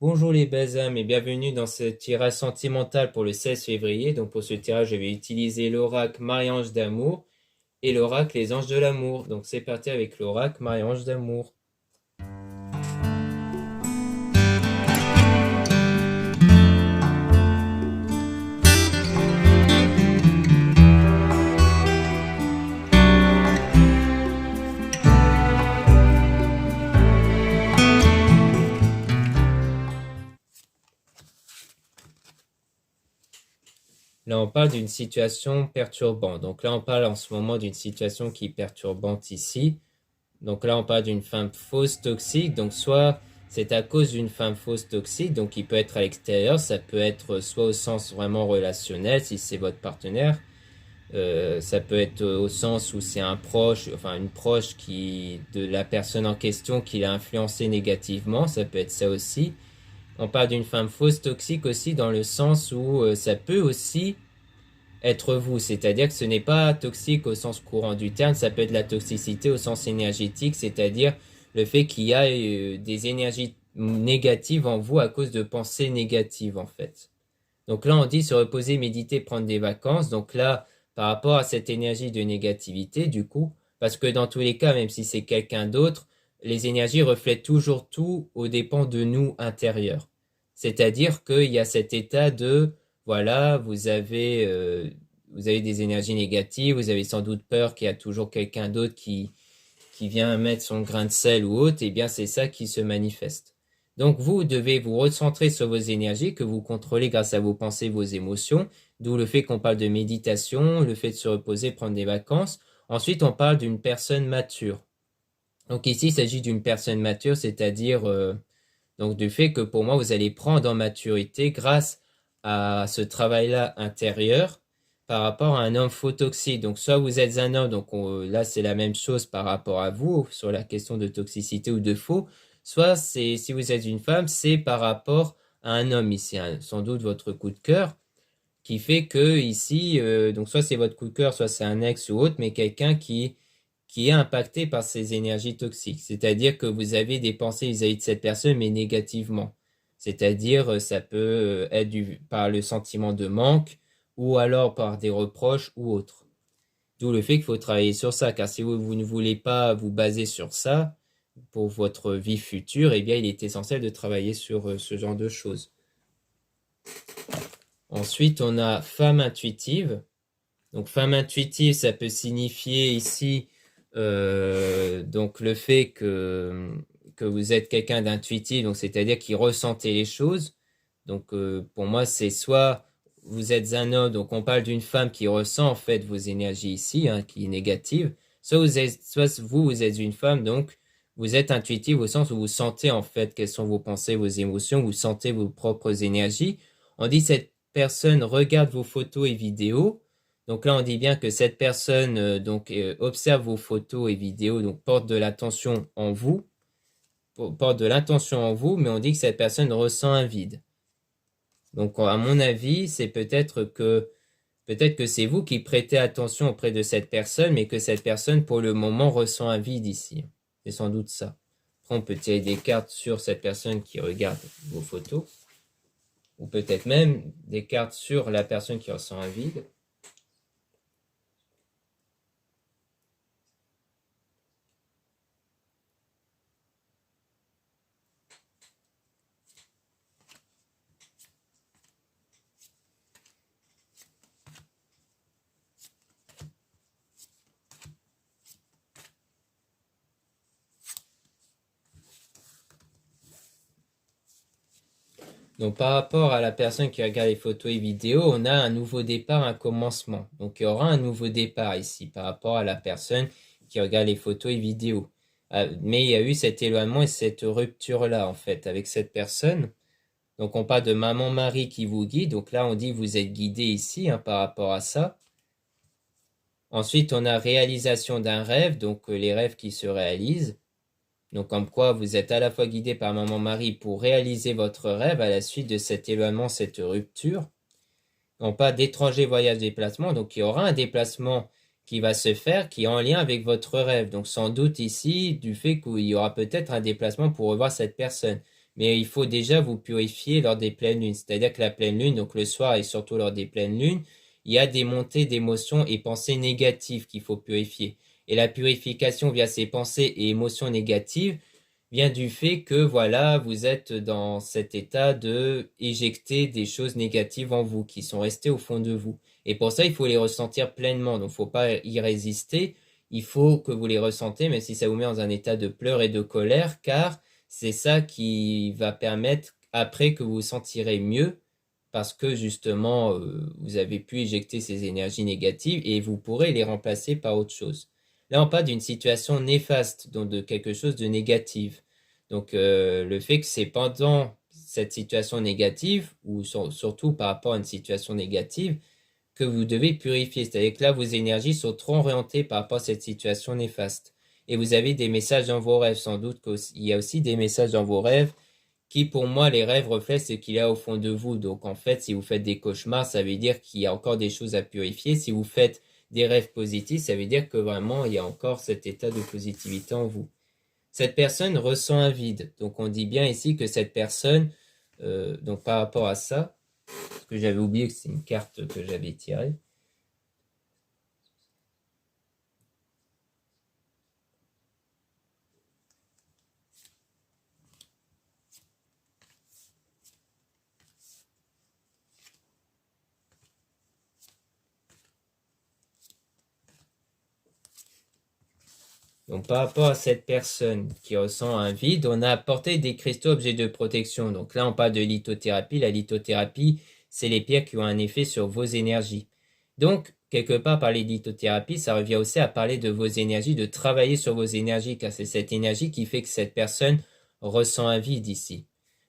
Bonjour les belles âmes et bienvenue dans ce tirage sentimental pour le 16 février. Donc pour ce tirage, je vais utiliser l'oracle Marie-Ange d'amour et l'oracle Les Anges de l'amour. Donc c'est parti avec l'oracle Marie-Ange d'amour. Là, on parle d'une situation perturbante. Donc là, on parle en ce moment d'une situation qui est perturbante ici. Donc là, on parle d'une femme fausse toxique. Donc soit c'est à cause d'une femme fausse toxique, donc qui peut être à l'extérieur. Ça peut être soit au sens vraiment relationnel, si c'est votre partenaire. Ça peut être au sens où c'est un proche, enfin une proche de la personne en question qui l'a influencé négativement. Ça peut être ça aussi. On parle d'une femme fausse toxique aussi dans le sens où ça peut aussi être vous, c'est-à-dire que ce n'est pas toxique au sens courant du terme, ça peut être la toxicité au sens énergétique, c'est-à-dire le fait qu'il y a des énergies négatives en vous à cause de pensées négatives en fait. Donc là on dit se reposer, méditer, prendre des vacances, donc là par rapport à cette énergie de négativité du coup, parce que dans tous les cas, même si c'est quelqu'un d'autre, les énergies reflètent toujours tout aux dépens de nous intérieurs. C'est-à-dire qu'il y a cet état de, voilà, vous avez des énergies négatives, vous avez sans doute peur qu'il y a toujours quelqu'un d'autre qui vient mettre son grain de sel ou autre, et bien c'est ça qui se manifeste. Donc vous devez vous recentrer sur vos énergies que vous contrôlez grâce à vos pensées, vos émotions, d'où le fait qu'on parle de méditation, le fait de se reposer, prendre des vacances. Ensuite, on parle d'une personne mature. Donc ici, il s'agit d'une personne mature, c'est-à-dire donc du fait que pour moi, vous allez prendre en maturité grâce à ce travail-là intérieur par rapport à un homme faux toxique. Donc soit vous êtes un homme, donc là c'est la même chose par rapport à vous sur la question de toxicité ou de faux. Soit c'est si vous êtes une femme, c'est par rapport à un homme ici, hein, sans doute votre coup de cœur qui fait que ici, donc soit c'est votre coup de cœur, soit c'est un ex ou autre, mais quelqu'un qui est impacté par ces énergies toxiques. C'est-à-dire que vous avez des pensées vis-à-vis de cette personne, mais négativement. C'est-à-dire, ça peut être par le sentiment de manque, ou alors par des reproches ou autre. D'où le fait qu'il faut travailler sur ça, car si vous ne voulez pas vous baser sur ça pour votre vie future, eh bien, il est essentiel de travailler sur ce genre de choses. Ensuite, on a femme intuitive. Donc, femme intuitive, ça peut signifier ici donc le fait que vous êtes quelqu'un d'intuitif, donc c'est-à-dire qui ressentez les choses. Donc pour moi, c'est soit vous êtes un homme, donc on parle d'une femme qui ressent en fait vos énergies ici, hein, qui est négative, soit vous êtes une femme, donc vous êtes intuitive au sens où vous sentez en fait quelles sont vos pensées, vos émotions, vous sentez vos propres énergies. On dit cette personne regarde vos photos et vidéos. Donc là, on dit bien que cette personne observe vos photos et vidéos, donc porte de l'attention en vous, mais on dit que cette personne ressent un vide. Donc à mon avis, c'est peut-être que c'est vous qui prêtez attention auprès de cette personne, mais que cette personne, pour le moment, ressent un vide ici. C'est sans doute ça. Après, on peut tirer des cartes sur cette personne qui regarde vos photos, ou peut-être même des cartes sur la personne qui ressent un vide. Donc par rapport à la personne qui regarde les photos et vidéos, on a un nouveau départ, un commencement. Donc il y aura un nouveau départ ici par rapport à la personne qui regarde les photos et vidéos. Mais il y a eu cet éloignement et cette rupture-là en fait avec cette personne. Donc on parle de maman-mari qui vous guide. Donc là on dit que vous êtes guidé ici, hein, par rapport à ça. Ensuite on a réalisation d'un rêve, donc les rêves qui se réalisent. Donc comme quoi vous êtes à la fois guidé par maman-mari pour réaliser votre rêve à la suite de cet éloignement, cette rupture. Non pas d'étranger voyage déplacement, donc il y aura un déplacement qui va se faire qui est en lien avec votre rêve. Donc sans doute ici du fait qu'il y aura peut-être un déplacement pour revoir cette personne. mais il faut déjà vous purifier lors des pleines lunes. C'est-à-dire que la pleine lune, donc le soir et surtout lors des pleines lunes, il y a des montées d'émotions et pensées négatives qu'il faut purifier. Et la purification via ces pensées et émotions négatives vient du fait que, voilà, vous êtes dans cet état de éjecter des choses négatives en vous, qui sont restées au fond de vous. Et pour ça, il faut les ressentir pleinement. Donc, il ne faut pas y résister. Il faut que vous les ressentez, même si ça vous met dans un état de pleurs et de colère, car c'est ça qui va permettre après que vous vous sentirez mieux, parce que justement, vous avez pu éjecter ces énergies négatives et vous pourrez les remplacer par autre chose. Là, on parle d'une situation néfaste, donc de quelque chose de négatif. Donc, le fait que c'est pendant cette situation négative, ou surtout par rapport à une situation négative, que vous devez purifier. C'est-à-dire que là, vos énergies sont trop orientées par rapport à cette situation néfaste. Et vous avez des messages dans vos rêves. Sans doute qu'il y a aussi des messages dans vos rêves qui, pour moi, les rêves reflètent ce qu'il y a au fond de vous. Donc, en fait, si vous faites des cauchemars, ça veut dire qu'il y a encore des choses à purifier. Si vous faites des rêves positifs, ça veut dire que vraiment, il y a encore cet état de positivité en vous. Cette personne ressent un vide. Donc, on dit bien ici que cette personne, donc par rapport à ça, parce que j'avais oublié que c'est une carte que j'avais tirée. Donc, par rapport à cette personne qui ressent un vide, on a apporté des cristaux objets de protection. Donc là, on parle de lithothérapie. La lithothérapie, c'est les pierres qui ont un effet sur vos énergies. Donc, quelque part, parler de lithothérapie, ça revient aussi à parler de vos énergies, de travailler sur vos énergies, car c'est cette énergie qui fait que cette personne ressent un vide ici.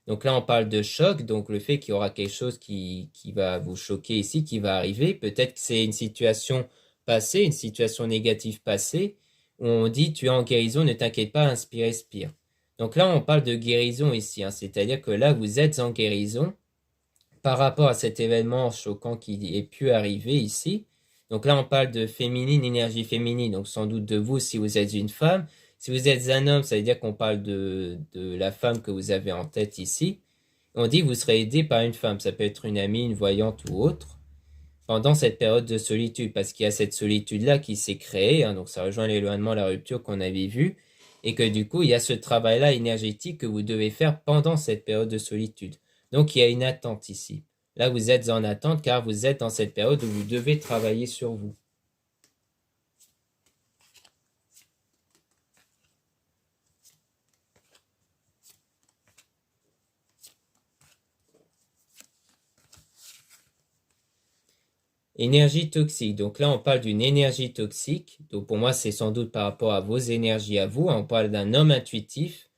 Donc là, on parle de choc, donc le fait qu'il y aura quelque chose qui va vous choquer ici, qui va arriver. Peut-être que c'est une situation passée, une situation négative passée, où on dit tu es en guérison, ne t'inquiète pas, inspire, expire. Donc là, on parle de guérison ici, hein, c'est-à-dire que là, vous êtes en guérison par rapport à cet événement choquant qui est pu arriver ici. Donc là, on parle de féminine, énergie féminine, donc sans doute de vous si vous êtes une femme. Si vous êtes un homme, ça veut dire qu'on parle de la femme que vous avez en tête ici. On dit que vous serez aidé par une femme, ça peut être une amie, une voyante ou autre, pendant cette période de solitude, parce qu'il y a cette solitude-là qui s'est créée, hein, donc ça rejoint l'éloignement, la rupture qu'on avait vu, et que du coup, il y a ce travail-là énergétique que vous devez faire pendant cette période de solitude. Donc, il y a une attente ici. Là, vous êtes en attente car vous êtes dans cette période où vous devez travailler sur vous. Énergie toxique. Donc là, on parle d'une énergie toxique. Donc pour moi, c'est sans doute par rapport à vos énergies à vous. On parle d'un homme intuitif.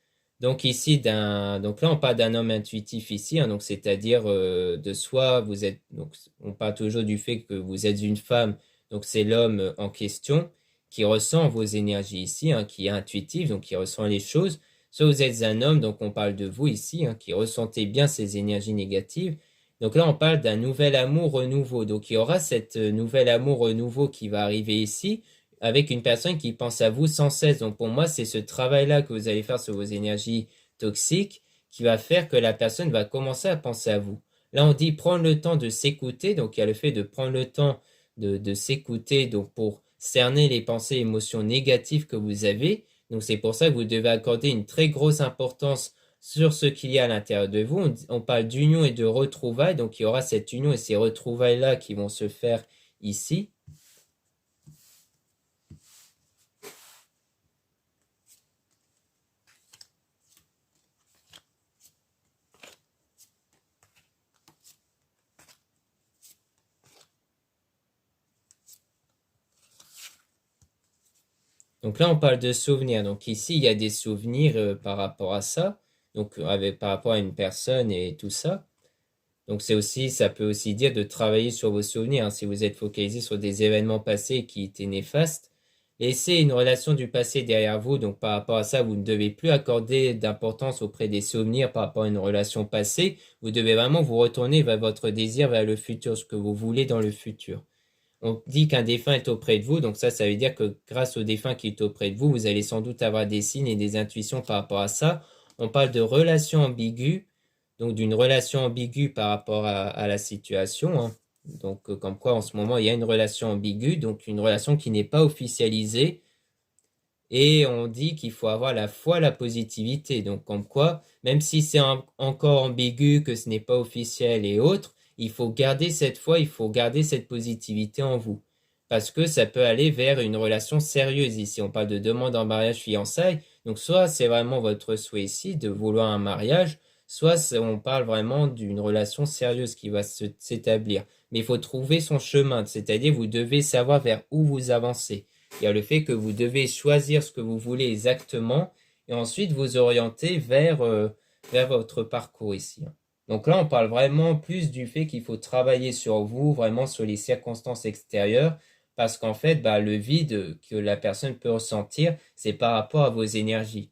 Donc ici, donc là, on parle d'un homme intuitif ici. Hein, donc c'est-à-dire de soi, vous êtes. Donc on parle toujours du fait que vous êtes une femme. Donc c'est l'homme en question qui ressent vos énergies ici, hein, qui est intuitif, donc qui ressent les choses. Soit vous êtes un homme, donc on parle de vous ici, hein, qui ressentez bien ces énergies négatives. Donc là, on parle d'un nouvel amour renouveau. Donc il y aura cet nouvel amour renouveau qui va arriver ici avec une personne qui pense à vous sans cesse. Donc pour moi, c'est ce travail-là que vous allez faire sur vos énergies toxiques qui va faire que la personne va commencer à penser à vous. Là, on dit prendre le temps de s'écouter. Donc il y a le fait de prendre le temps de s'écouter donc pour cerner les pensées et émotions négatives que vous avez. Donc c'est pour ça que vous devez accorder une très grosse importance sur ce qu'il y a à l'intérieur de vous. On parle d'union et de retrouvailles, donc il y aura cette union et ces retrouvailles-là qui vont se faire ici. Donc là, on parle de souvenirs. Donc ici, il y a des souvenirs par rapport à ça, donc par rapport à une personne et tout ça. Donc c'est aussi, ça peut aussi dire de travailler sur vos souvenirs, hein. Si vous êtes focalisé sur des événements passés qui étaient néfastes, laissez une relation du passé derrière vous. Donc par rapport à ça, vous ne devez plus accorder d'importance auprès des souvenirs par rapport à une relation passée. Vous devez vraiment vous retourner vers votre désir, vers le futur, ce que vous voulez dans le futur. On dit qu'un défunt est auprès de vous, donc ça veut dire que grâce au défunt qui est auprès de vous, vous allez sans doute avoir des signes et des intuitions par rapport à ça, on parle de relation ambiguë, donc d'une relation ambiguë par rapport à la situation, hein. Donc, comme quoi en ce moment il y a une relation ambiguë, donc une relation qui n'est pas officialisée. Et on dit qu'il faut avoir la foi, la positivité. Donc, comme quoi, même si c'est encore ambigu, que ce n'est pas officiel et autres, il faut garder cette foi, il faut garder cette positivité en vous. Parce que ça peut aller vers une relation sérieuse ici. On parle de demande en mariage, fiançailles. Donc, soit c'est vraiment votre souhait ici de vouloir un mariage, soit on parle vraiment d'une relation sérieuse qui va s'établir. Mais il faut trouver son chemin, c'est-à-dire vous devez savoir vers où vous avancez. Il y a le fait que vous devez choisir ce que vous voulez exactement et ensuite vous orienter vers votre parcours ici. Donc là, on parle vraiment plus du fait qu'il faut travailler sur vous, vraiment sur les circonstances extérieures, parce qu'en fait, le vide que la personne peut ressentir, c'est par rapport à vos énergies.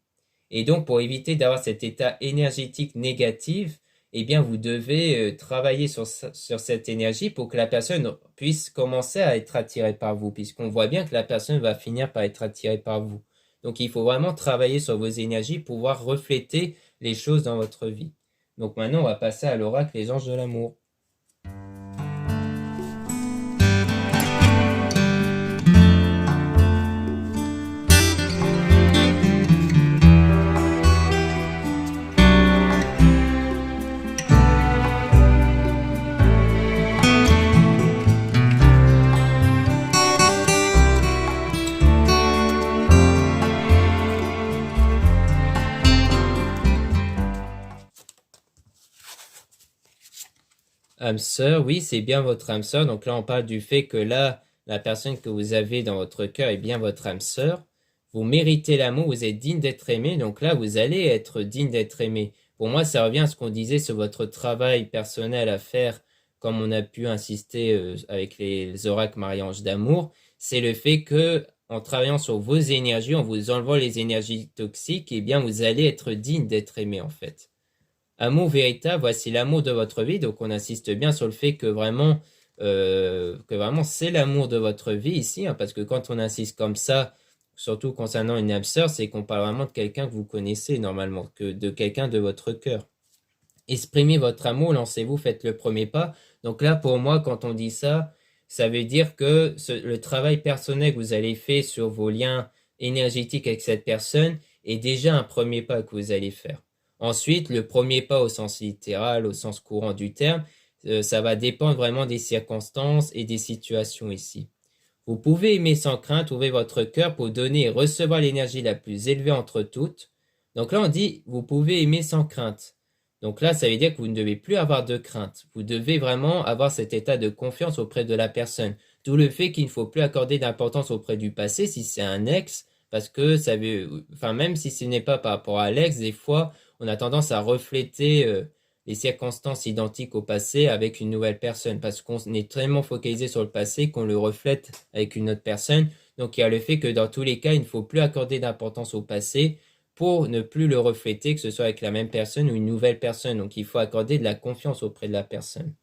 Et donc, pour éviter d'avoir cet état énergétique négatif, eh bien, vous devez travailler sur cette énergie pour que la personne puisse commencer à être attirée par vous, puisqu'on voit bien que la personne va finir par être attirée par vous. Donc, il faut vraiment travailler sur vos énergies pour pouvoir refléter les choses dans votre vie. Donc, maintenant, on va passer à l'oracle Les Anges de l'amour. Âme sœur, oui, c'est bien votre âme sœur. Donc là, on parle du fait que là, la personne que vous avez dans votre cœur est bien votre âme sœur. Vous méritez l'amour, vous êtes digne d'être aimé. Donc là, vous allez être digne d'être aimé. Pour moi, ça revient à ce qu'on disait sur votre travail personnel à faire, comme on a pu insister avec les oracles Marie-Ange d'amour. C'est le fait que, en travaillant sur vos énergies, en vous enlevant les énergies toxiques, eh bien, vous allez être digne d'être aimé, en fait. Amour véritable, voici l'amour de votre vie. Donc on insiste bien sur le fait que vraiment c'est l'amour de votre vie ici, hein, parce que quand on insiste comme ça, surtout concernant une âme sœur, c'est qu'on parle vraiment de quelqu'un que vous connaissez normalement, que de quelqu'un de votre cœur. Exprimez votre amour, lancez-vous, faites le premier pas. Donc là, pour moi, quand on dit ça, ça veut dire que le travail personnel que vous allez faire sur vos liens énergétiques avec cette personne est déjà un premier pas que vous allez faire. Ensuite, le premier pas au sens littéral, au sens courant du terme, ça va dépendre vraiment des circonstances et des situations ici. Vous pouvez aimer sans crainte, ouvrir votre cœur pour donner et recevoir l'énergie la plus élevée entre toutes. Donc là, on dit, vous pouvez aimer sans crainte. Donc là, ça veut dire que vous ne devez plus avoir de crainte. Vous devez vraiment avoir cet état de confiance auprès de la personne. D'où le fait qu'il ne faut plus accorder d'importance auprès du passé si c'est un ex, parce que ça veut, enfin, même si ce n'est pas par rapport à l'ex, des fois, on a tendance à refléter les circonstances identiques au passé avec une nouvelle personne, parce qu'on est tellement focalisé sur le passé qu'on le reflète avec une autre personne. Donc il y a le fait que dans tous les cas, il ne faut plus accorder d'importance au passé pour ne plus le refléter, que ce soit avec la même personne ou une nouvelle personne. Donc il faut accorder de la confiance auprès de la personne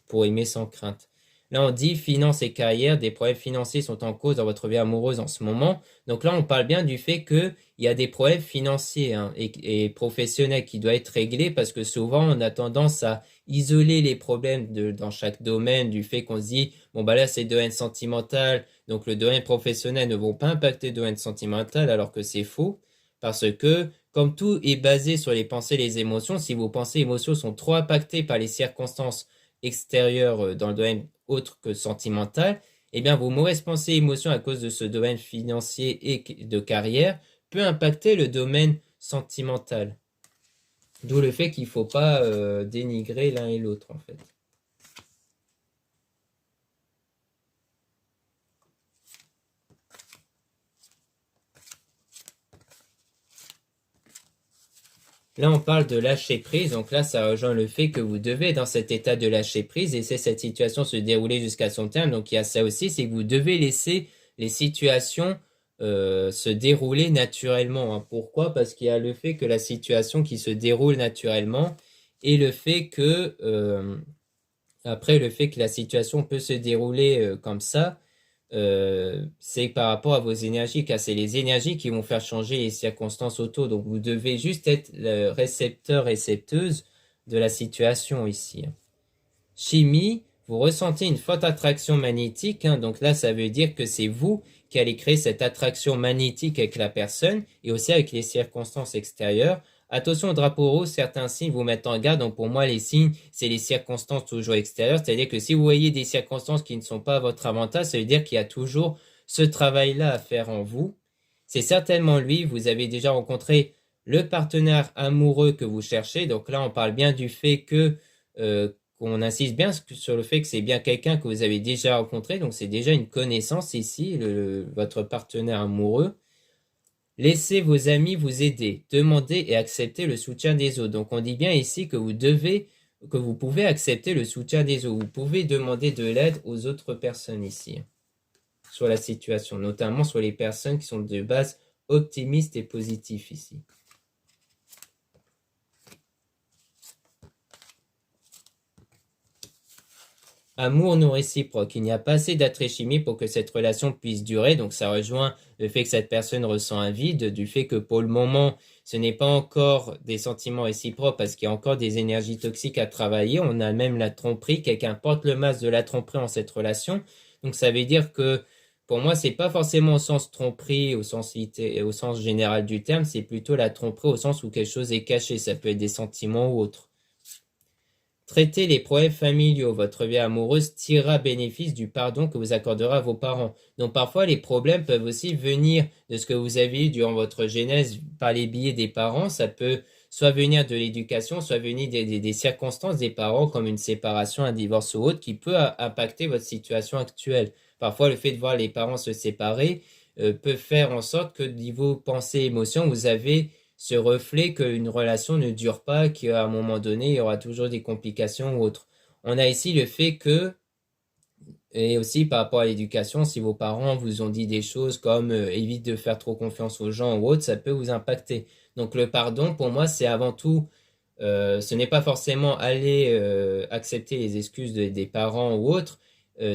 pour aimer sans crainte. Là, on dit finances et carrière, des problèmes financiers sont en cause dans votre vie amoureuse en ce moment. Donc là, on parle bien du fait qu'il y a des problèmes financiers et professionnels qui doivent être réglés parce que souvent, on a tendance à isoler les problèmes dans chaque domaine du fait qu'on se dit, bon, là, c'est le domaine sentimental, donc le domaine professionnel ne vont pas impacter le domaine sentimental alors que c'est faux parce que comme tout est basé sur les pensées et les émotions, si vos pensées et émotions sont trop impactées par les circonstances extérieures dans le domaine autre que sentimental, eh bien vos mauvaises pensées et émotions à cause de ce domaine financier et de carrière peut impacter le domaine sentimental. D'où le fait qu'il ne faut pas dénigrer l'un et l'autre en fait. Là, on parle de lâcher prise. Donc là, ça rejoint le fait que vous devez, dans cet état de lâcher prise, laisser cette situation se dérouler jusqu'à son terme. Donc il y a ça aussi, c'est que vous devez laisser les situations se dérouler naturellement, hein. Pourquoi? Parce qu'il y a le fait que la situation qui se déroule naturellement et le fait que, après, le fait que la situation peut se dérouler comme ça, c'est par rapport à vos énergies, car c'est les énergies qui vont faire changer les circonstances autour. Donc vous devez juste être le récepteur-récepteuse de la situation ici. Chimie, vous ressentez une forte attraction magnétique, hein, donc là ça veut dire que c'est vous qui allez créer cette attraction magnétique avec la personne et aussi avec les circonstances extérieures. Attention au drapeau rose, certains signes vous mettent en garde, donc pour moi les signes c'est les circonstances toujours extérieures, c'est-à-dire que si vous voyez des circonstances qui ne sont pas à votre avantage, ça veut dire qu'il y a toujours ce travail-là à faire en vous. C'est certainement lui, vous avez déjà rencontré le partenaire amoureux que vous cherchez, donc là on parle bien du fait que qu'on insiste bien sur le fait que c'est bien quelqu'un que vous avez déjà rencontré, donc c'est déjà une connaissance ici, votre partenaire amoureux. Laissez vos amis vous aider, demandez et acceptez le soutien des autres. Donc on dit bien ici que vous pouvez accepter le soutien des autres, vous pouvez demander de l'aide aux autres personnes ici, sur la situation, notamment sur les personnes qui sont de base optimistes et positifs ici. Amour non réciproque. Il n'y a pas assez d'attrait chimique pour que cette relation puisse durer. Donc ça rejoint le fait que cette personne ressent un vide, du fait que pour le moment, ce n'est pas encore des sentiments réciproques parce qu'il y a encore des énergies toxiques à travailler. On a même la tromperie. Quelqu'un porte le masque de la tromperie en cette relation. Donc ça veut dire que pour moi, c'est pas forcément au sens tromperie, au sens général du terme, c'est plutôt la tromperie au sens où quelque chose est caché. Ça peut être des sentiments ou autre. Traitez les problèmes familiaux. Votre vie amoureuse tirera bénéfice du pardon que vous accorderez à vos parents. Donc parfois, les problèmes peuvent aussi venir de ce que vous avez eu durant votre genèse par les biais des parents. Ça peut soit venir de l'éducation, soit venir des circonstances des parents, comme une séparation, un divorce ou autre, qui peut impacter votre situation actuelle. Parfois, le fait de voir les parents se séparer peut faire en sorte que niveau pensée, émotion, vous avez ce reflet qu'une relation ne dure pas, qu'à un moment donné, il y aura toujours des complications ou autres. On a ici le fait que, et aussi par rapport à l'éducation, si vos parents vous ont dit des choses comme évite de faire trop confiance aux gens ou autre, ça peut vous impacter. Donc le pardon, pour moi, c'est avant tout, ce n'est pas forcément aller accepter les excuses des parents ou autres,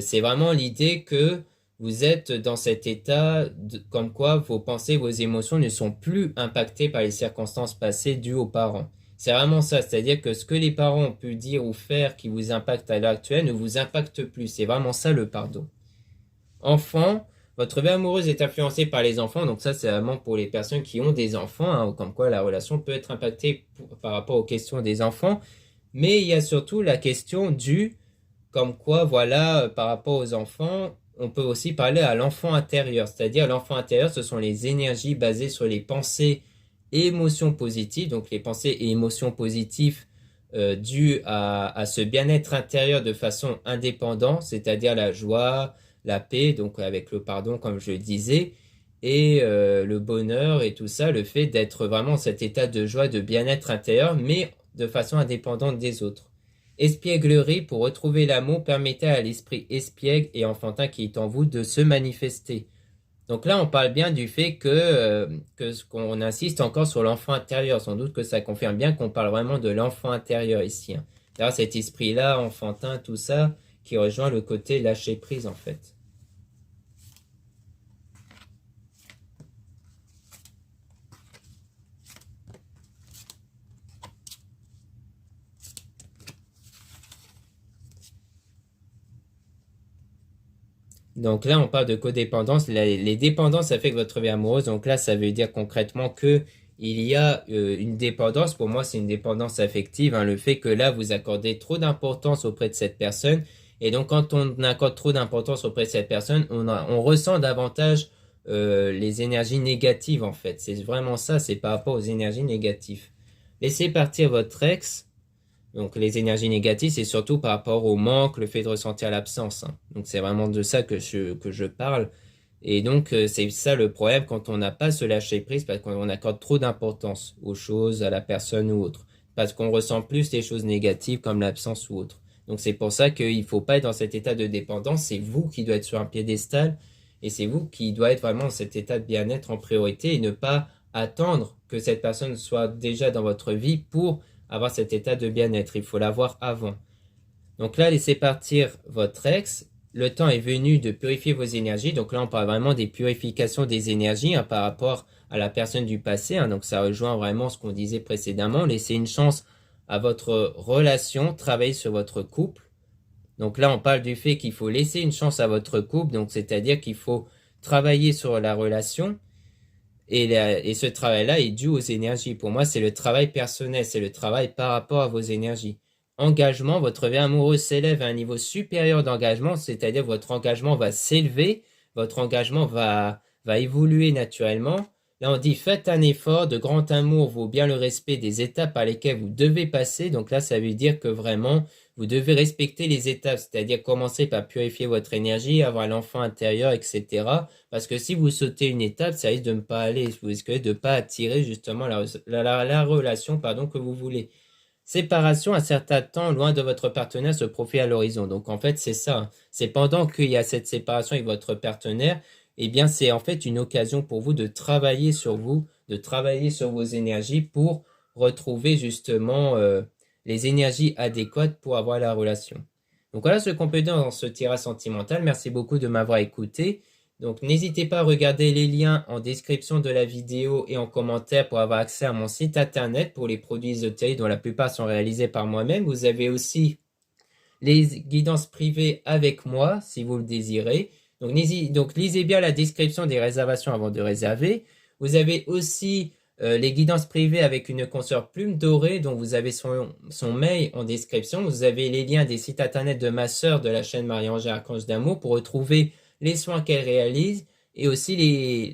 c'est vraiment l'idée que vous êtes dans cet état comme quoi vos pensées, vos émotions ne sont plus impactées par les circonstances passées dues aux parents. C'est vraiment ça, c'est-à-dire que ce que les parents ont pu dire ou faire qui vous impacte à l'heure actuelle ne vous impacte plus. C'est vraiment ça le pardon. Enfant, votre vie amoureuse est influencée par les enfants, donc ça c'est vraiment pour les personnes qui ont des enfants, hein, comme quoi la relation peut être impactée par rapport aux questions des enfants, mais il y a surtout la question du, comme quoi voilà, par rapport aux enfants, on peut aussi parler à l'enfant intérieur, c'est-à-dire l'enfant intérieur, ce sont les énergies basées sur les pensées et émotions positives, donc les pensées et émotions positives dues à ce bien-être intérieur de façon indépendante, c'est-à-dire la joie, la paix, donc avec le pardon comme je le disais, et le bonheur et tout ça, le fait d'être vraiment cet état de joie, de bien-être intérieur, mais de façon indépendante des autres. Espièglerie, pour retrouver l'amour, permettez à l'esprit espiègle et enfantin qui est en vous de se manifester. Donc là, on parle bien du fait qu'on insiste encore sur l'enfant intérieur. Sans doute que ça confirme bien qu'on parle vraiment de l'enfant intérieur ici, hein. D'ailleurs, cet esprit-là, enfantin, tout ça, qui rejoint le côté lâcher prise en fait. Donc là, on parle de codépendance. Les dépendances affectent votre vie amoureuse. Donc là, ça veut dire concrètement que il y a une dépendance. Pour moi, c'est une dépendance affective, hein, le fait que là, vous accordez trop d'importance auprès de cette personne. Et donc, quand on accorde trop d'importance auprès de cette personne, on ressent davantage les énergies négatives, en fait. C'est vraiment ça, c'est par rapport aux énergies négatives. Laissez partir votre ex. Donc les énergies négatives, c'est surtout par rapport au manque, le fait de ressentir l'absence, hein. Donc c'est vraiment de ça que je parle. Et donc c'est ça le problème quand on n'a pas ce lâcher prise, parce qu'on accorde trop d'importance aux choses, à la personne ou autre. Parce qu'on ressent plus les choses négatives comme l'absence ou autre. Donc c'est pour ça qu'il ne faut pas être dans cet état de dépendance. C'est vous qui doit être sur un piédestal et c'est vous qui doit être vraiment dans cet état de bien-être en priorité et ne pas attendre que cette personne soit déjà dans votre vie pour avoir cet état de bien-être. Il faut l'avoir avant. Donc là, laissez partir votre ex le temps est venu de purifier vos énergies. Donc là, on parle vraiment des purifications des énergies hein, par rapport à la personne du passé. Hein. Donc ça rejoint vraiment ce qu'on disait précédemment. Laissez une chance à votre relation, travailler sur votre couple. Donc là, on parle du fait qu'il faut laisser une chance à votre couple. Donc c'est-à-dire qu'il faut travailler sur la relation. Et ce travail-là est dû aux énergies. Pour moi, c'est le travail personnel, c'est le travail par rapport à vos énergies. Engagement, votre vie amoureuse s'élève à un niveau supérieur d'engagement, c'est-à-dire votre engagement va s'élever, votre engagement va évoluer naturellement. Là, on dit faites un effort, de grand amour vaut bien le respect des étapes par lesquelles vous devez passer. Donc là, ça veut dire que vraiment, vous devez respecter les étapes, c'est-à-dire commencer par purifier votre énergie, avoir l'enfant intérieur, etc. Parce que si vous sautez une étape, ça risque de ne pas aller, vous risquez de ne pas attirer justement la relation que vous voulez. Séparation, un certain temps loin de votre partenaire se profile à l'horizon. Donc en fait, c'est ça. C'est pendant qu'il y a cette séparation avec votre partenaire, eh bien c'est en fait une occasion pour vous de travailler sur vous, de travailler sur vos énergies pour retrouver justement les énergies adéquates pour avoir la relation. Donc voilà ce qu'on peut dire dans ce tirage sentimental. Merci beaucoup de m'avoir écouté. Donc n'hésitez pas à regarder les liens en description de la vidéo et en commentaire pour avoir accès à mon site internet pour les produits ésotériques dont la plupart sont réalisés par moi-même. Vous avez aussi les guidances privées avec moi si vous le désirez. Donc lisez bien la description des réservations avant de réserver. Vous avez aussi les guidances privées avec une consoeur Plume Dorée dont vous avez son mail en description. Vous avez les liens des sites internet de ma sœur de la chaîne Marie-Ange Archange d'Amour pour retrouver les soins qu'elle réalise et aussi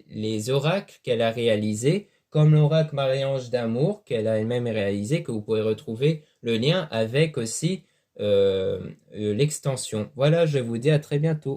les oracles qu'elle a réalisés, comme l'oracle Marie-Ange d'Amour qu'elle a elle-même réalisé, que vous pouvez retrouver le lien avec aussi l'extension. Voilà, je vous dis à très bientôt.